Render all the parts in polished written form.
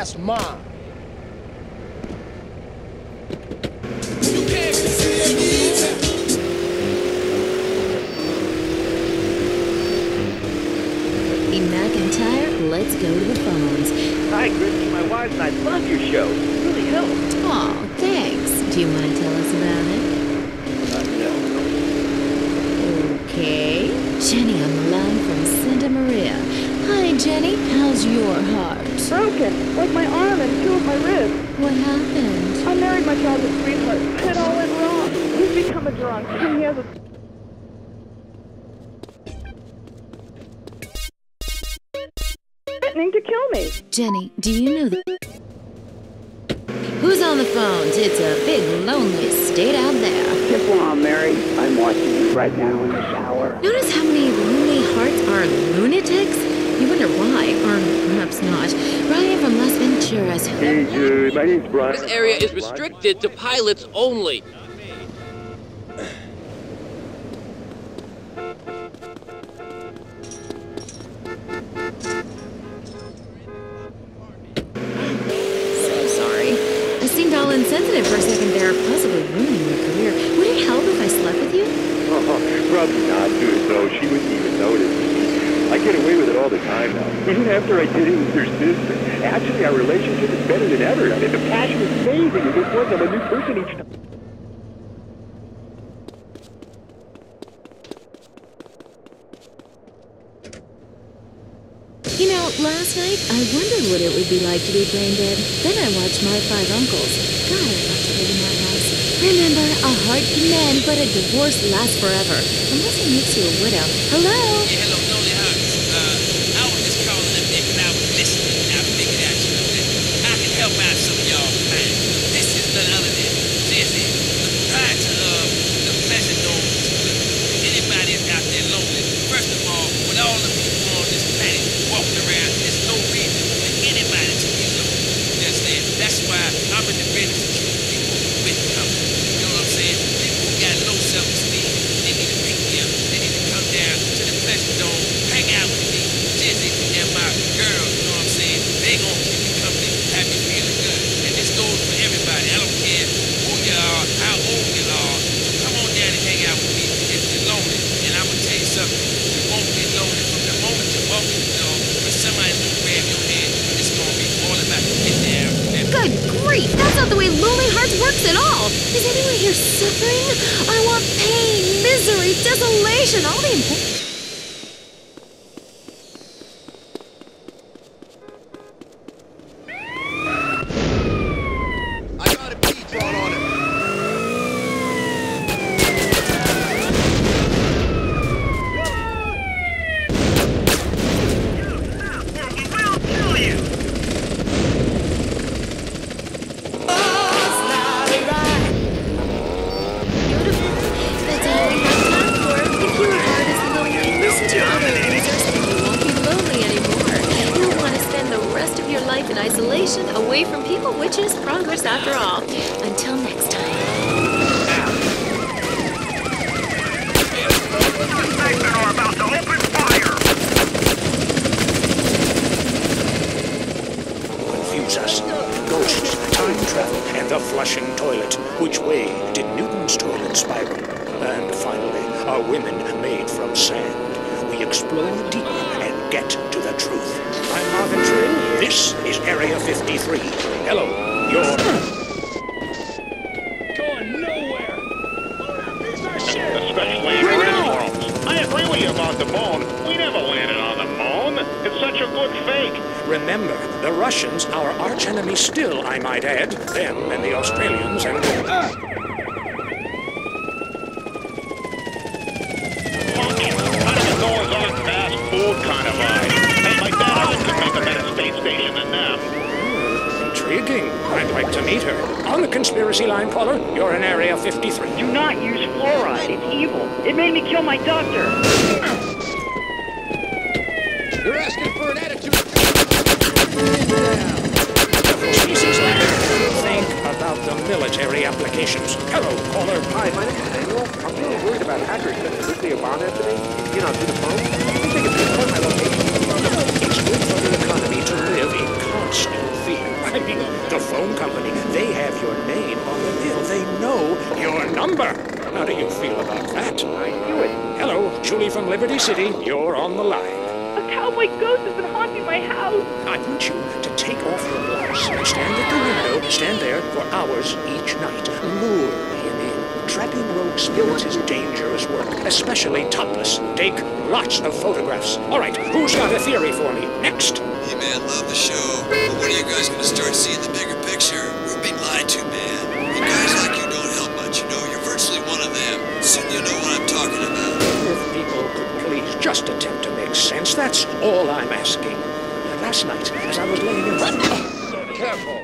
That's mine. McIntyre, let's go to the phones. Hi, Christy, my wife and I love your show. It really helps. Oh, thanks. Do you want to tell us about it? No. Okay. Jenny on the line from Santa Maria. Hi, Jenny. How's your heart? Broken, like my arm and two of my ribs. What happened? I married my childhood sweetheart. It all went wrong. He's become a drunk, and he has a... threatening to kill me. Jenny, do you know that... Who's on the phones? It's a big, lonely state out there. Just while I'm married, I'm watching you right now in the shower. Notice how many lonely hearts are lunatics? You wonder why, or perhaps not. Brian from Las Venturas. Hey, Jude, my name's Brian. This area is restricted to pilots only. Insensitive for a second there, possibly ruining your career. Would it help if I slept with you? Oh, probably not, dude. No, she wouldn't even notice. I get away with it all the time now. Even after I did it with her sister. Actually, our relationship is better than ever. I mean, the passion is amazing. It gets worse. I'm a new person each time. You know, last night, I wondered what it would be like to be brain dead. Then I watched My Five Uncles. God, I'd love to live in that house. Remember, a heart can mend, but a divorce lasts forever. Unless it makes you a widow. Hello? Yeah, hello, Lonely Heart. I was just calling up there and I was listening. I figured out, you know, that I can help out some of y'all man. This is none other than Dizzy, the proprietor of the Pleasure Dome. Anybody that's out there lonely, first of all, with all the people on this planet walking around, there's no reason for anybody to be lonely. You understand? That's why I'm in the business of keeping people with company. You know what I'm saying? People who got low self-esteem, they need to pick me up. They need to come down to the Pleasure Dome, hang out with me, Dizzy, and my girls, you know what I'm saying? They gonna keep me company, have me feeling good. And this goes for everybody. I don't care who you are, how old you are. So come on down and hang out with me if you're lonely. And I'm gonna tell you something. You won't be lonely from the moment you walk in the door, when somebody's gonna grab your hand. It's gonna be all about getting there. Good grief! That's not the way Lonely Hearts works at all! Is anyone here suffering? I want pain, misery, desolation, all the important... I got a pee drawn on it. In isolation, away from people, which is progress after all. Until next time. Suspects are about to open fire! Confuse us. Ghosts, time travel, and the flushing toilet. Which way did Newton's toilet spiral? And finally, are women made from sand? We explore deeper and get to the truth. I'm Marvin Trill. This is Area 53. Hello, you're... Going nowhere! Especially in restaurants. I agree with you about the moon. We never landed on the moon. It's such a good fake. Remember, the Russians, our archenemy still, I might add. Them and the Australians and the... Noah's Ark fast food kind of vibe. Hey, my dad could make a better space station than them. Intriguing. I'd like to meet her. On the conspiracy line, caller, you're in Area 53. Do not use fluoride. It's evil. It made me kill my doctor. You're asking for an attitude. Species leader. Think about the military applications. Hello, caller. Hi, my name's Daniel. I'm really worried about hackers setting a nuclear bomb after me. You know, through the phone. I think they can pinpoint my location. It's good for the economy to live in constant fear. I mean, the phone company, they have your name on the bill. They know your number. How do you feel about that? I knew it. Hello, Julie from Liberty City. You're on the line. A cowboy ghost has been haunting my house. I want you to take off your blouse and stand at the window, stand there for hours each night. Lure him in. Trapping rogue spirits is dangerous work, especially topless. Take lots of photographs. All right, who's got a theory for me? Next. Hey man, love the show, but when are you guys gonna start seeing the bigger picture? We're being lied to, man. And guys like you don't help much, you know, you're virtually one of them. Soon you'll know what I'm talking about. If people could please just attempt to make sense, that's all I'm asking. Last night, as I was laying in bed... Careful.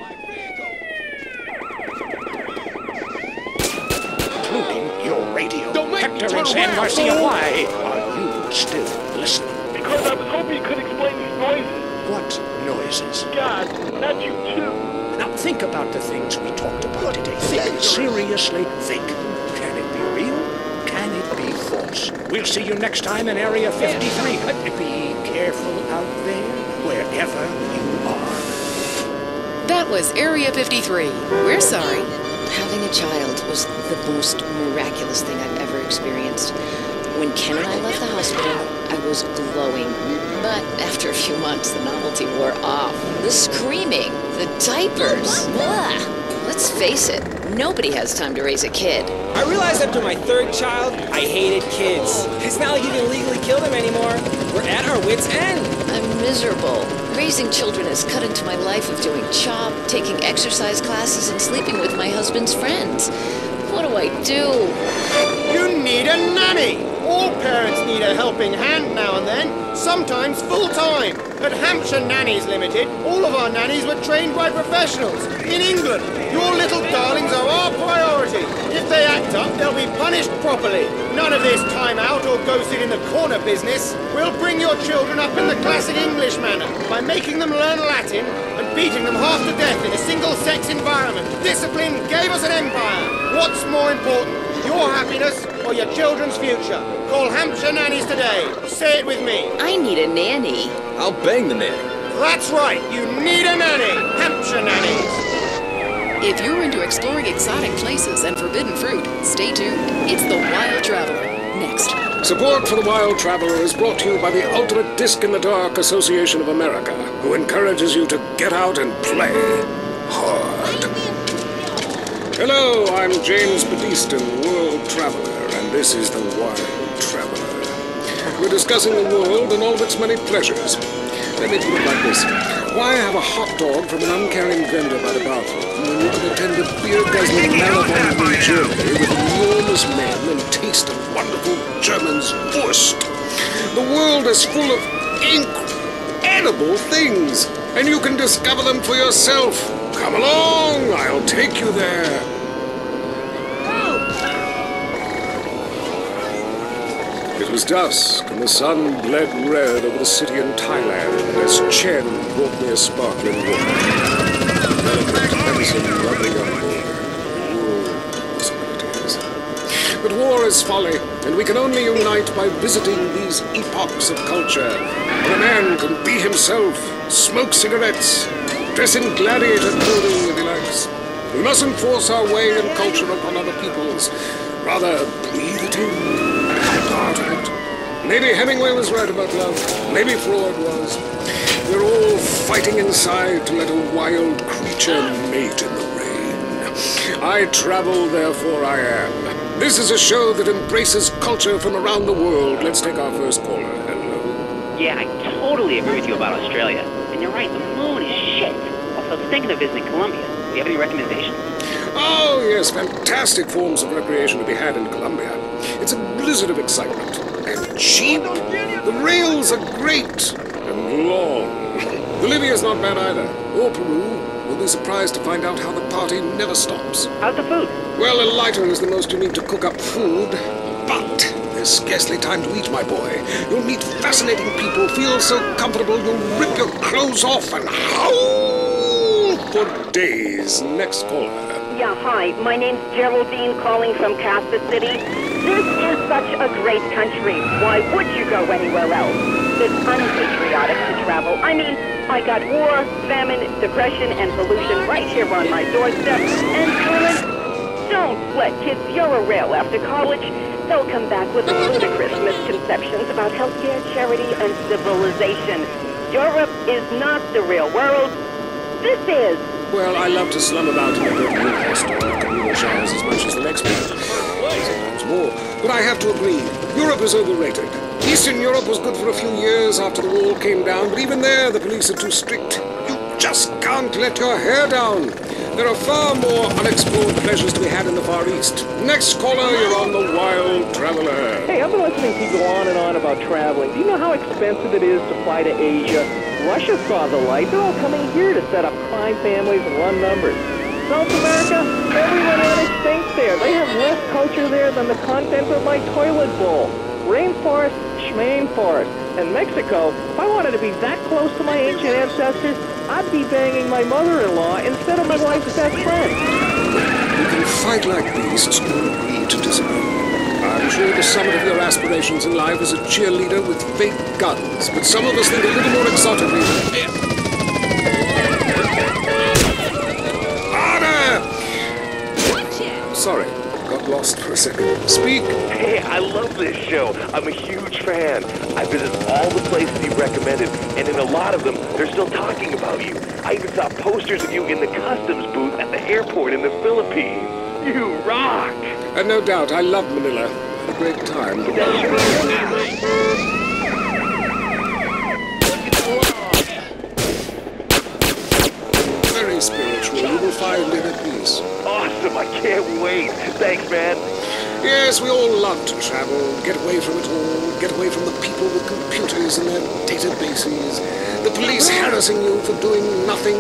Including your radio. Don't make me Hector turn and San around, Garcia, fool! why are you still listening? Because I was hoping you could explain these noises. What noises? God, not you too. Now think about the things we talked about today. Think seriously. Think. Can it be real? Can it be false? We'll see you next time in Area 53. Be careful out there, wherever you are. That was Area 53. We're sorry. Having a child was the most miraculous thing I've ever experienced. When Ken and I left the hospital, I was glowing. But after a few months, the novelty wore off. The screaming, the diapers. Blah. Let's face it, nobody has time to raise a kid. I realized after my third child, I hated kids. It's not like you can legally kill them anymore. We're at our wits' end. I'm miserable. Raising children has cut into my life of doing chop, taking exercise classes, and sleeping with my husband's friends. What do I do? You need a nanny! All parents need a helping hand now and then, sometimes full-time. At Hampshire Nannies Limited, all of our nannies were trained by professionals in England. Your little darlings are our priority. If they act up, they'll be punished properly. None of this time out or go sit in the corner business. We'll bring your children up in the classic English manner by making them learn Latin and beating them half to death in a single-sex environment. Discipline gave us an empire. What's more important? Your happiness or your children's future? Call Hampshire Nannies today. Say it with me. I need a nanny. I'll bang the nanny. That's right. You need a nanny. Hampshire Nannies. If you're into exploring exotic places and forbidden fruit, stay tuned. It's The Wild Traveler. Next. Support for The Wild Traveler is brought to you by the Ultimate Disc in the Dark Association of America, who encourages you to get out and play hard. Hello, I'm James Batista, World Traveler, and this is The Wild Traveler. We're discussing the world and all of its many pleasures. Let me put it like this. Why have a hot dog from an uncaring vendor by the bathroom when you can attend a beer-guzzling marathon in Germany with enormous men and taste of wonderful German's Wurst? The world is full of incredible things, and you can discover them for yourself. Come along, I'll take you there. It was dusk, and the sun bled red over the city in Thailand as Chen brought me a sparkling water. Delicate, handsome, lovely young boy. War is what it is. But war is folly, and we can only unite by visiting these epochs of culture, where a man can be himself, smoke cigarettes, dress in gladiator clothing if he likes. We mustn't force our way in culture upon other peoples. Rather, breathe it in. Part of it. Maybe Hemingway was right about love. Maybe Freud was. We're all fighting inside to let a wild creature mate in the rain. I travel, therefore I am. This is a show that embraces culture from around the world. Let's take our first caller. Hello. Yeah, I totally agree with you about Australia. And you're right, the moon is shit. Also, I was thinking of visiting Colombia. Do you have any recommendations? Oh, yes, fantastic forms of recreation to be had in Colombia. It's a blizzard of excitement. And cheap. The rails are great. And long. Bolivia's not bad either. Or Peru. You'll be surprised to find out how the party never stops. How's the food? Well, a lighter is the most you need to cook up food. But there's scarcely time to eat, my boy. You'll meet fascinating people, feel so comfortable you'll rip your clothes off and howl for days. Next caller. Yeah, hi. My name's Geraldine, calling from Kansas City. This is such a great country. Why would you go anywhere else? It's unpatriotic to travel. I mean, I got war, famine, depression, and pollution right here on my doorstep. And parents, don't let kids Euro-rail after college. They'll come back with ludicrous misconceptions about healthcare, charity, and civilization. Europe is not the real world. This is. Well, I love to slum about in a dirty hostel with communal showers as much as the next man. Sometimes more. But I have to agree, Europe is overrated. Eastern Europe was good for a few years after the wall came down, but even there the police are too strict. You just can't let your hair down. There are far more unexplored pleasures to be had in the Far East. Next caller, you're on the Wild Traveler. Hey, I've been listening to you go on and on about traveling. Do you know how expensive it is to fly to Asia? Russia saw the light. They're all coming here to set up crime families and run numbers. South America, everyone went extinct there. They have less culture there than the content of my toilet bowl. Rainforest, schmain forest. And Mexico, if I wanted to be that close to my ancient ancestors, I'd be banging my mother-in-law instead of my wife's best friend. You can fight like beasts or agree to disagree. I'm sure the summit of your aspirations in life is a cheerleader with fake guns, but some of us think a little more exotically. Order! Sorry, got lost for a second. Speak. Hey, I love this show. I'm a huge fan. I visit all the places you recommended, and in a lot of them, they're still talking about you. I even saw posters of you in the customs booth at the airport in the Philippines. You rock! And no doubt, I love Manila. Had a great time. Very spiritual. You will find inner peace. Awesome! I can't wait. Thanks, man. Yes, we all love to travel, get away from it all, get away from the people with computers and their databases, the police harassing you for doing nothing.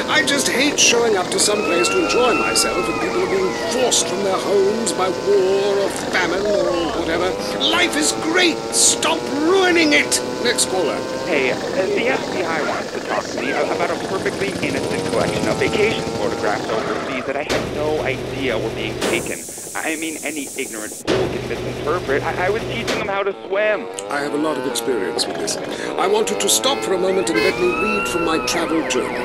I just hate showing up to some place to enjoy myself and people are being forced from their homes by war or famine or whatever. Life is great! Stop ruining it! Next caller. Hey, the FBI wants to talk to me about a perfectly innocent collection of vacation photographs overseas that I had no idea were being taken. I mean, any ignorant fool can misinterpret. I was teaching them how to swim. I have a lot of experience with this. I want you to stop for a moment and let me read from my travel journal.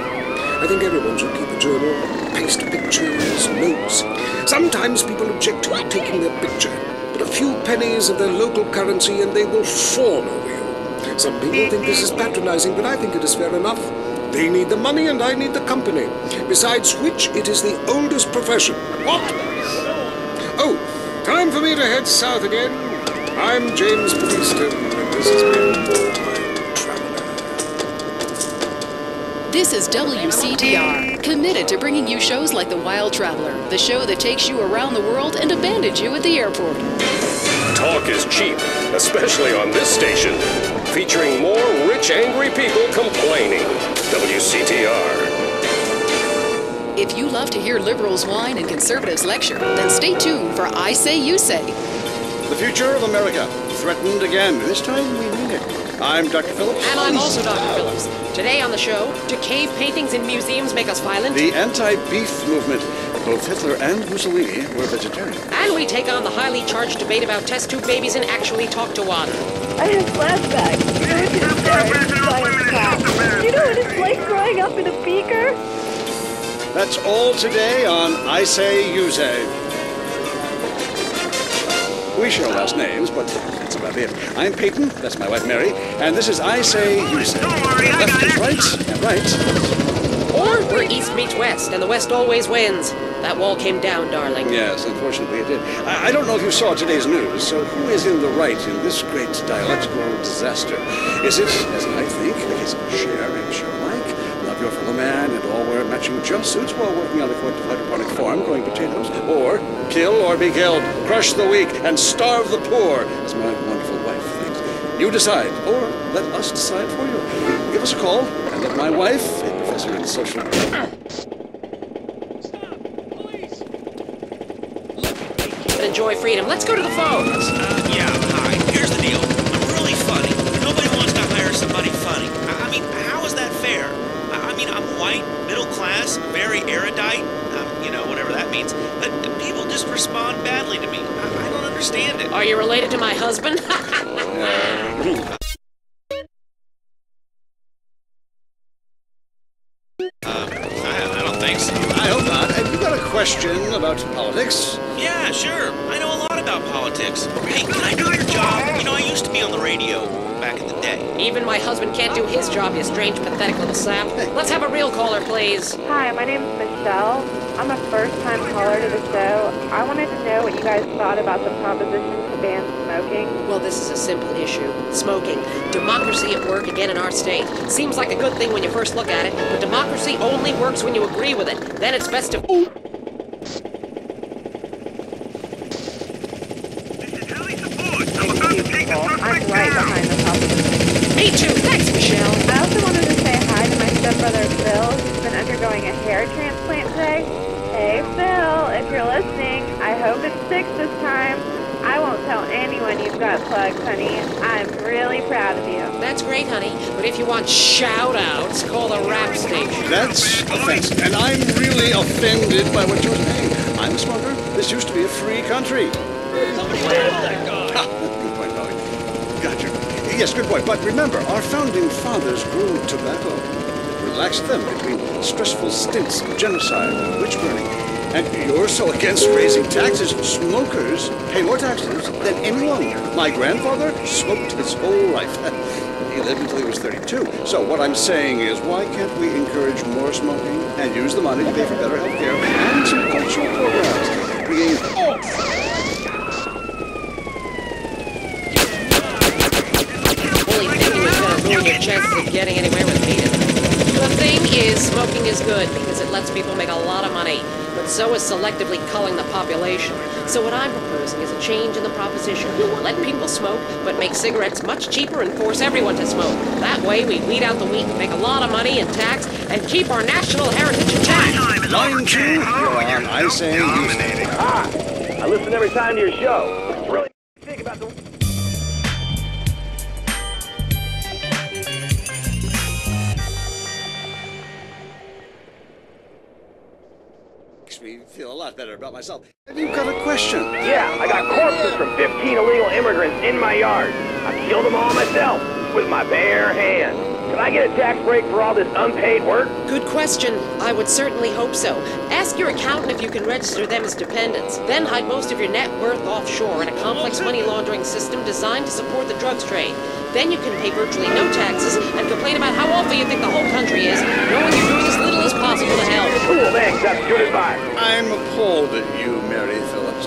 I think everyone should keep a journal, paste pictures, notes. Sometimes people object to you taking their picture, but a few pennies of their local currency and they will fawn over you. Some people think this is patronizing, but I think it is fair enough. They need the money and I need the company. Besides which, it is the oldest profession. What? Oh, time for me to head south again. I'm James Beeston, and this has been Wild Traveler. This is WCTR, committed to bringing you shows like The Wild Traveler, the show that takes you around the world and abandons you at the airport. Talk is cheap, especially on this station, featuring more rich, angry people complaining. WCTR. If you love to hear liberals whine and conservatives lecture, then stay tuned for I Say, You Say. The future of America, threatened again. This time we mean it. I'm Dr. Phillips. And I'm also Dr. Phillips. Today on the show, do cave paintings in museums make us violent? The anti-beef movement. Both Hitler and Mussolini were vegetarian. And we take on the highly charged debate about test tube babies and actually talk to one. I have flashbacks. Do you know what it's like growing up in a beaker? That's all today on I Say, You Say. We share last names, but that's about it. I'm Peyton, that's my wife Mary, and this is I Say, You Say. Left is right, and right. Or we're East meets West, and the West always wins. That wall came down, darling. Yes, unfortunately it did. I don't know if you saw today's news, so who is in the right in this great dialectical disaster? Is it, as I think, the case of share and share alike, love your fellow man and all wear matching jumpsuits while working on a hydroponic farm growing potatoes, or kill or be killed, crush the weak, and starve the poor, as my wonderful wife thinks? You decide, or let us decide for you. Give us a call, and let my wife, a professor in social... Enjoy freedom. Let's go to the phones. Yeah, hi. Here's the deal. I'm really funny. Nobody wants to hire somebody funny. I mean, how is that fair? I mean, I'm white, middle class, very erudite. You know, whatever. whatever that means. But people just respond badly to me. I don't understand it. Are you related to my husband? I don't think so. I hope not. Have you got a question about politics? Yeah, sure. I know a lot about politics. Hey, can I do your job? You know, I used to be on the radio back in the day. Even my husband can't do his job, you strange, pathetic little sap. Let's have a real caller, please. Hi, my name's Michelle. I'm a first-time caller to the show. I wanted to know what you guys thought about the proposition to ban smoking. Well, this is a simple issue. Smoking. Democracy at work again in our state. Seems like a good thing when you first look at it, but democracy only works when you agree with it. Then it's best to... I'm right behind the proposition. Me too. Thanks, Michelle. I also wanted to say hi to my stepbrother Phil. He's been undergoing a hair transplant today. Hey Phil, if you're listening, I hope it sticks this time. I won't tell anyone you've got plugs, honey. I'm really proud of you. That's great, honey. But if you want shout-outs, call the rap station. That's offensive, and I'm really offended by what you're saying. I'm a smoker. This used to be a free country. Good point, Bobby. Gotcha. Yes, good point. But remember, our founding fathers grew tobacco. Relaxed them between stressful stints of genocide and witch burning. And you're so against raising taxes. Smokers pay more taxes than anyone. My grandfather smoked his whole life. He lived until he was 32. So what I'm saying is, why can't we encourage more smoking and use the money to pay for better health care and some cultural programs? Bringing... Fully thinking it's going to ruin your chances of getting anywhere with me. The thing is, smoking is good because it lets people make a lot of money. But so is selectively culling the population. So what I'm proposing is a change in the proposition. Let people smoke, but make cigarettes much cheaper and force everyone to smoke. That way we weed out the weak, make a lot of money in tax, and keep our national heritage intact. Line 2, you're on. I say eliminated. I listen every time to your show. Really think about the... Me feel a lot better about myself. Have you got a question? Yeah, I got corpses from 15 illegal immigrants in my yard. I killed them all myself with my bare hands. Can I get a tax break for all this unpaid work? Good question. I would certainly hope so. Ask your accountant if you can register them as dependents. Then hide most of your net worth offshore in a complex money laundering system designed to support the drugs trade. Then you can pay virtually no taxes and complain about how awful you think the whole country is, knowing you're doing as little as possible to help. Cool, thanks. That's good advice. I'm appalled at you, Mary Phillips.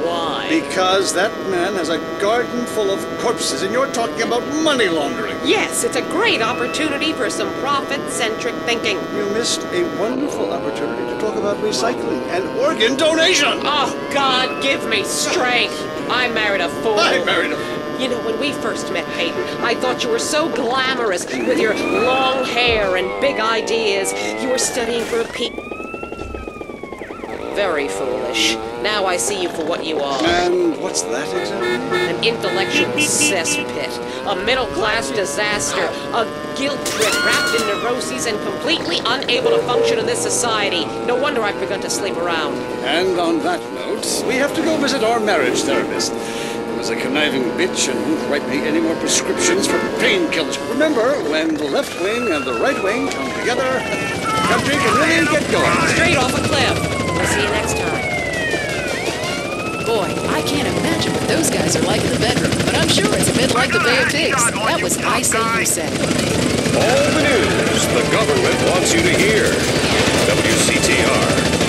Why? Because that man has a garden full of corpses, and you're talking about money laundering. Yes, it's a great opportunity for some profit-centric thinking. You missed a wonderful opportunity to talk about recycling and organ donation. Oh, God, give me strength. I married a fool. I married a fool. You know, when we first met, Peyton, I thought you were so glamorous with your long hair and big ideas. You were studying for a Very foolish. Now I see you for what you are. And what's that exactly? An intellectual cesspit. A middle-class disaster. A guilt trip wrapped in neuroses and completely unable to function in this society. No wonder I've begun to sleep around. And on that note, we have to go visit our marriage therapist. He was a conniving bitch and won't write me any more prescriptions for painkillers. Remember, when the left wing and the right wing come together, the country can really get going. Straight off a cliff. We'll see you next time. Boy, I can't imagine what those guys are like in the bedroom, but I'm sure it's a bit like the Bay of Pigs. That was I Say You Say. All the news the government wants you to hear. WCTR.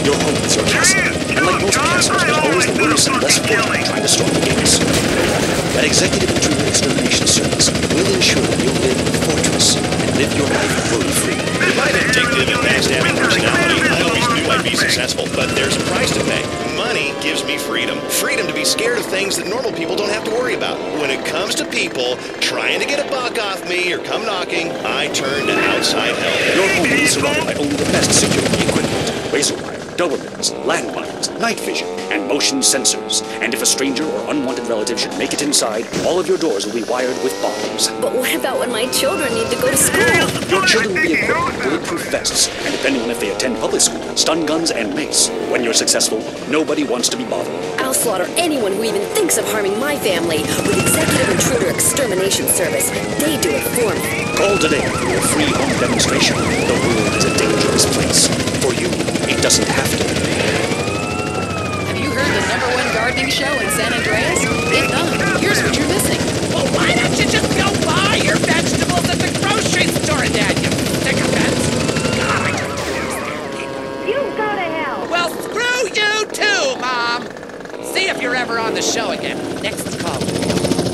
Your home is your castle, and like most castles, there's always the worrisome, less fortunate trying to storm the gates. An executive intruder extermination service will ensure you'll live in a fortress and live your life worry-free. With my vindictive and backstabbing personality, I always knew I'd be successful, but there's a price to pay. Money gives me freedom. Freedom to be scared of things that normal people don't have to worry about. When it comes to people trying to get a buck off me or come knocking, I turn to outside help. Your home is surrounded by only the best security equipment. Razor wire, Dobermans, landmines, night vision, and motion sensors. And if a stranger or unwanted relative should make it inside, all of your doors will be wired with bombs. But what about when my children need to go to school? Your children will be equipped with bulletproof vests, and depending on if they attend public school, stun guns and mace. When you're successful, nobody wants to be bothered. I'll slaughter anyone who even thinks of harming my family with Executive Intruder Extermination Service. They do it for me. Call today for your free home demonstration. The world is a dangerous place. For you, it doesn't have to. Have you heard the #1 gardening show in San Andreas? If not, here's what you're missing. Well, why don't you just go buy your vegetables at the grocery store, Dad, you sycophants? God, I just can't stand people. You go to hell. Well, screw you too, Mom. See if you're ever on the show again. Next call.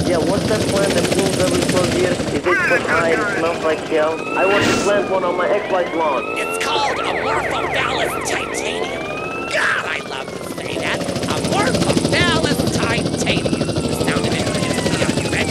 Yeah, what's that plant that blooms every 12 years? Is it so high and smells like hell? I want to plant one on my ex-wife's lawn. It's called Amorphophallus titanium. God, I love to say that. Amorphophallus titanium. The sound of it is beyond you read.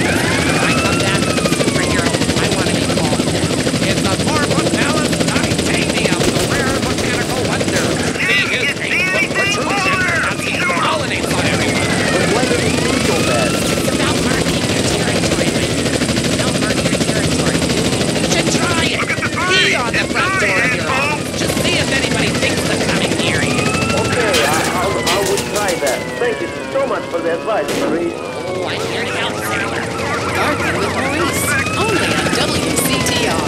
When I come back as a superhero, I want to be called that. It's Amorphophallus titanium, the rare botanical wonder. See his 8-foot protrusion as he pollinates on everyone. But why does it seem so bad? It's about marking your territory, my dear. Don't mark your territory. You should try it. Key on the front door of your home. Just see if anybody thinks they're coming near you. Okay, I will try that. Thank you so much for the advice, Marie. Oh, I'm here to help, sailor. Gardening with Maurice, only on WCTR.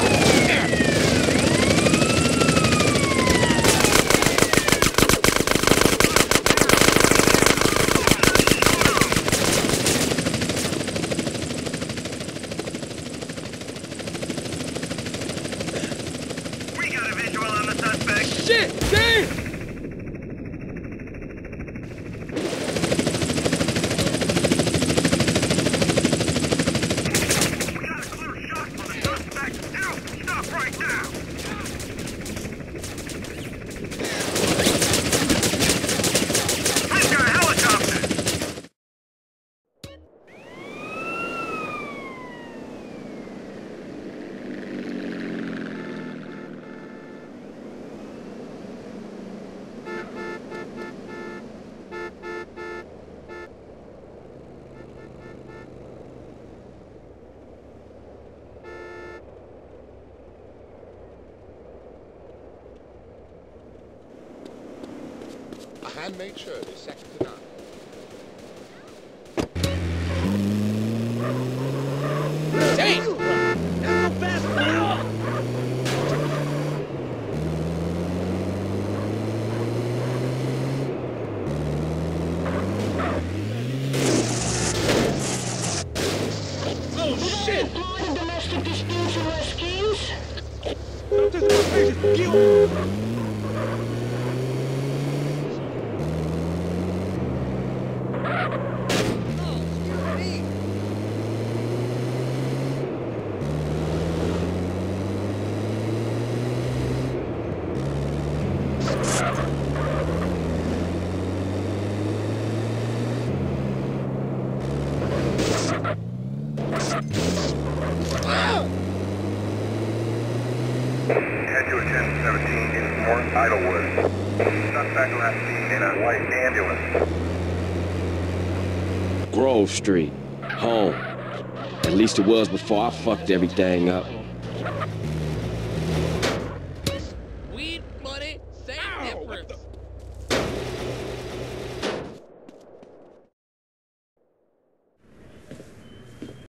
A handmade shirt is second to none. Hey! That's so fast! Oh, shit! Domestic disputes and rescues? Head to 1017 in North Idlewood. Suspect last seen in a white ambulance. Grove Street. Home. At least it was before I fucked everything up.